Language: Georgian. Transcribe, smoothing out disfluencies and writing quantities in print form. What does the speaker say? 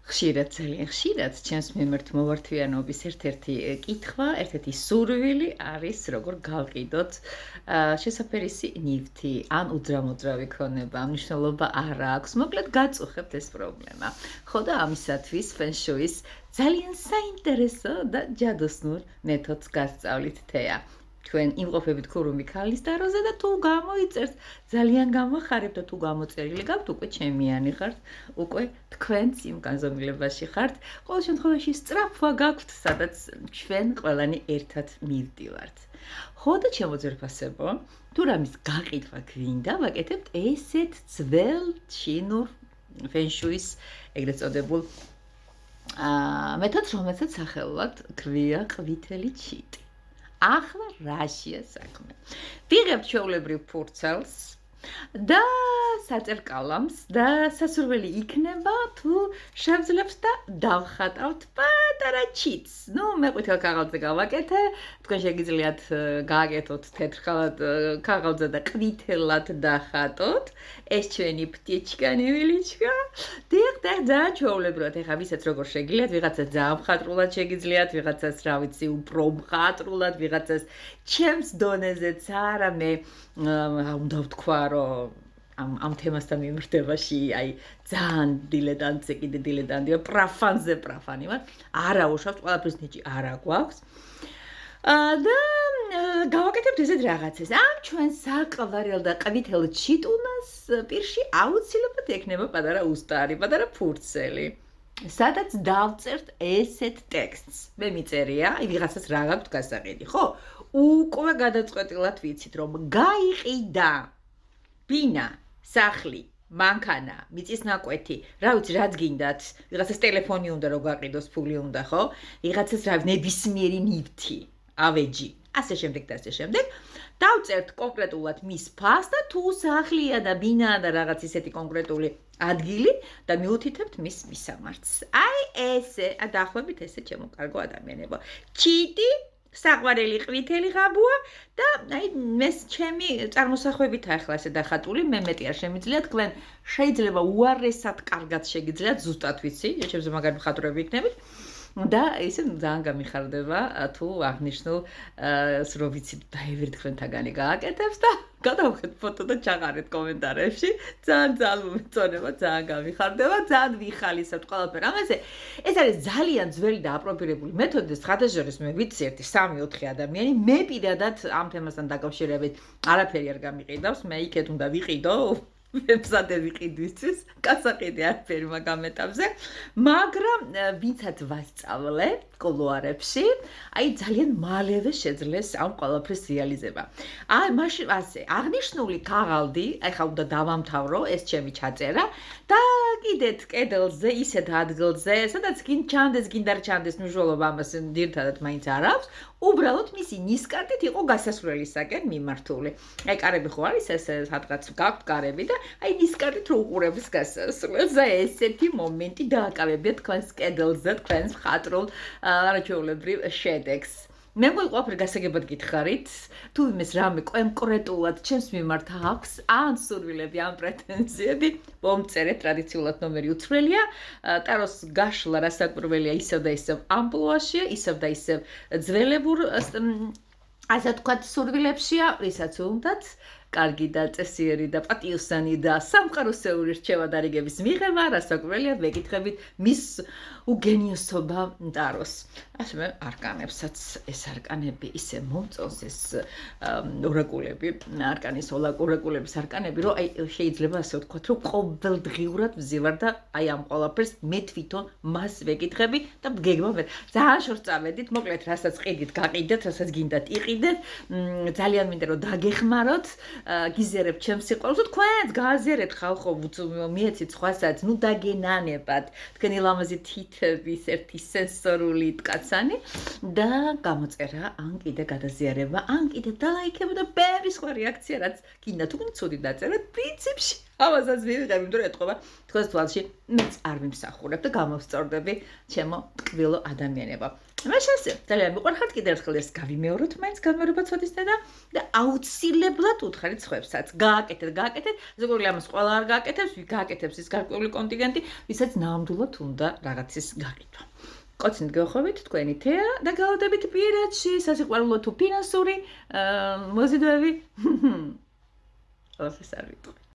ხშირად, ძალიან ხშირად ჩემს მიმართ მოვართვიანობის ერთ-ერთი კითხვა, ერთ-ერთი სურვილი არის როგორ გავყიდოთ შესაფერისი ნივთი ან უძრავ-მოძრავი ქონება, მნიშვნელობა არ აქვს. მოკლედ გაწუხებთ ეს პრობლემა. ხო და ამისათვის ფენშუის ძალიან საინტერესო და ჯადოსნურ მეთოდს გასწავლით თეა. ჩვენ იმყოფებით ქურუმი ქალისდაროზე და თუ გამოიწერთ ძალიან გამოხარებთ და თუ გამოწერილი გაქვთ უკვე ჩემიანი ხართ, უკვე თქვენც იმ განზომილებაში ხართ. ყოველ შემთხვევაში სწრაფვა გაქვთ, სადაც ჩვენ ყველანი ერთად მივდივართ. ხო და ჩემო ძვირფასებო, თუ რამის გაყიდვა გვინდა, ვაკეთებთ ესეთ ძველ ჩინურ ფენშუის ეგრეთ წოდებულ მეთოდს, რომელსაც სახელად ქვია ყვითელი ჩიტი. ახლა რაშია საქმე? ვიღებთ ჩვეულებრივ ფურცელს და საწერ კალამს და სასურველი იქნება თუ შევძლებთ და დავხატავთ პატარა ჩიტს. მე ყვითელ ქაღალდზე გავაკეთე, თქვენ შეგიძლიათ გააკეთოთ თეთრ ქაღალდზე და ყვითელად დახატოთ. ეს ჩვენი ფტიჩკა ნივილიჩკა. დიახ, ძალიან ჩვეულებრივად, ეხლა ვისაც როგორ შეგიძლიათ, ვიღაცას ძალიან მხატვრულად შეგიძლიათ, ვიღაცას რა ვიცი, უფრო მხატვრულად, ვიღაცას ჩემს დონეზეც არა, მე უნდა ვთქვა, რომ ამ თემასთან მიმართებაში აი ძალიან დილეტანტზე კიდე დილეტანტია, პრაფანზე პრაფანი ვარ. არა უშავთ, ყველაფრის ნიჭი არა გვაქვს. და გავაკეთებთ ესეთ რაღაცას. ამ ჩვენ საყვარელ და ყვითელ ჩიტუნას პირში აუცილებლად ექნება პატარა უსტარი, პატარა ფურცელი. სადაც დავწერთ ესეთ ტექსტს. მე მიწერია, აი ვიღაცას რა გაქვთ გასაყიდი, ხო? უკვე გადაწყვეტილად ვიცით, რომ გაიყიდა ბინა, სახლი, მანქანა, მიწის ნაკვეთი, რა ვიცი, რაც გინდათ, ვიღაცას ტელეფონი უნდა რომ გაყიდოს, ფული უნდა, ხო? ვიღაცას რა ნებისმიერი ნივთი, ავეჯი, ასე შემდეგ და ასე შემდეგ. დავწერთ კონკრეტულად მის ფასს და თუ სახლია და ბინაა და რაღაც ისეთი კონკრეტული ადგილი და მიუთითებთ მის მისამართს. აი ესე, დაახლოებით ესე ჩემო კარგო ადამიანებო. ჩიტი საყვარელი ყვითელი ღაბუა და აი მეს ჩემი წარმოსახვებით ახლა ესე დახატული, მე მეტი არ შემიძლია, თქვენ შეიძლება უარესად კარგად შეგიძლიათ, ზუსტად ვიცი, ჩემზე მაგარი მხატვრები იქნებით. და ისე ძალიან გამიხარდება თუ აღნიშნულ რო ვიცით დაივერ თქვენთაგანი გააკეთებს და გადავხეთ ფოტო და ჩაღარეთ კომენტარებში. ძალიან მომეწონება, ძალიან გამიხარდება, ძალიან ვიხალისებთ ყველაფერ ამაზე. ეს არის ძალიან ძველი და აპრობირებული მეთოდი, ხათაშორის მე ვიცი 1-3-4 ადამიანი, მე პირადად ამ თემასთან დაკავშირებით არაფერი არ გამიყიდავს, მე იქეთ უნდა ვიყიდო. ვებსადები ყიდვისთვის, გასაყიდი არაფერი მაგ ეტაპზე, მაგრამ ვინცაც ვასწავლე კულუარებში, აი ძალიან მალევე შეძლეს ამ ყველაფრის რეალიზება. აი მაშინ ასე, აღნიშნული ქაღალდი, ახლა უნდა დავამთავრო ეს ჩემი ჩაწერა და კიდეთ კედელზე, ისეთ ადგილზე, სადაც ჩანდეს, გინდა ჩანდეს, მნიშვნელობა ამას ძირითადად მაინც არ აქვს. უბრალოდ მისი ნისკარტით იყო გასასვლელისაკენ მიმართული. აი კარები ხო არის ეს სადღაც გაქვთ კარები და აი ნისკარტით რო უყურებს გასასვლელს და ესეთი მომენტი დააკავებიათ თქვენს კედელზე, თქვენს მხატვრულ არაჩვეულებრივ შედეგს. მე ყველაფერი გასაგებად გითხარით, თუ იმის რამე კონკრეტულად ჩემს მიმართ აქვს, ან სურვილები, ან პრეტენზიები, მომწერეთ, ტრადიციულად ნომერი უცვლელია, ტაროს გაშლა რასაკვირველია ისევ და ისევ ამპლუაშია, ისევ და ისევ ძველებურ ასე ვთქვათ სურვილებშია, რისაც უნდათ კარგი და წესიერი და პატიოსანი და სამყაროსეული რჩევა დარიგების მიღება, რასაკვირველია, ვეკითხებით მის უგენიოსობა ტაროს. ასე მე არკანებსაც ეს არკანები ისე მომწონს ეს ორაკულები, არკანის ორაკულების არკანები, რომ აი შეიძლება ასე ვთქვათ, რომ ყოველდღიურად ვზივარ და აი ამ ყველაფერს მე თვითონ მას ვეკითხები და გეგმა მე ძალიან შორს წავედით, მოკლედ რასაც ყიდით, გაყიდეთ, რასაც გინდათ იყიდეთ, ძალიან მინდა რომ დაგეხმაროთ. გიზერებ ჩემს სიყვარულს, თქვენც გააზიარეთ ხალხო, მიეცით სხვასაც, დაგენანებათ თქვენი ლამაზი თითების ერთი სენსორული მტკაცანი და გამოწერა, ან კიდე გადაზიარება, ან კიდე დალაიქება და ბევრი სხვა რეაქცია, რაც გინდა თუ ცუდი დაწერეთ, პრინციპში ამასაც მივიღებ, იმიტომ რომ ეთქობა თქვენს თვალში მეც არ მიმსახურებ და გამოვსწორდები ჩემო ტკბილო ადამიანებო. მაშინ ძალიან მიყვარხართ კიდევ ერთხელ ეს გავიმეოროთ მაინც გამეორება ცოდის და აუცილებლად უთხარით სხვებსაც გააკეთეთ ზოგადად ამას ყველა არ გააკეთებს გააკეთებს ის გარკვეული კონტინგენტი ვისაც ნამდვილად უნდა რაღაცის გაკეთვა კოცნით გეხოვით თქვენი თეა და გავდებით პირადში სასიყვარულო თუ ფინანსური მოზიდვები ყველაფერს არ ვიტყვი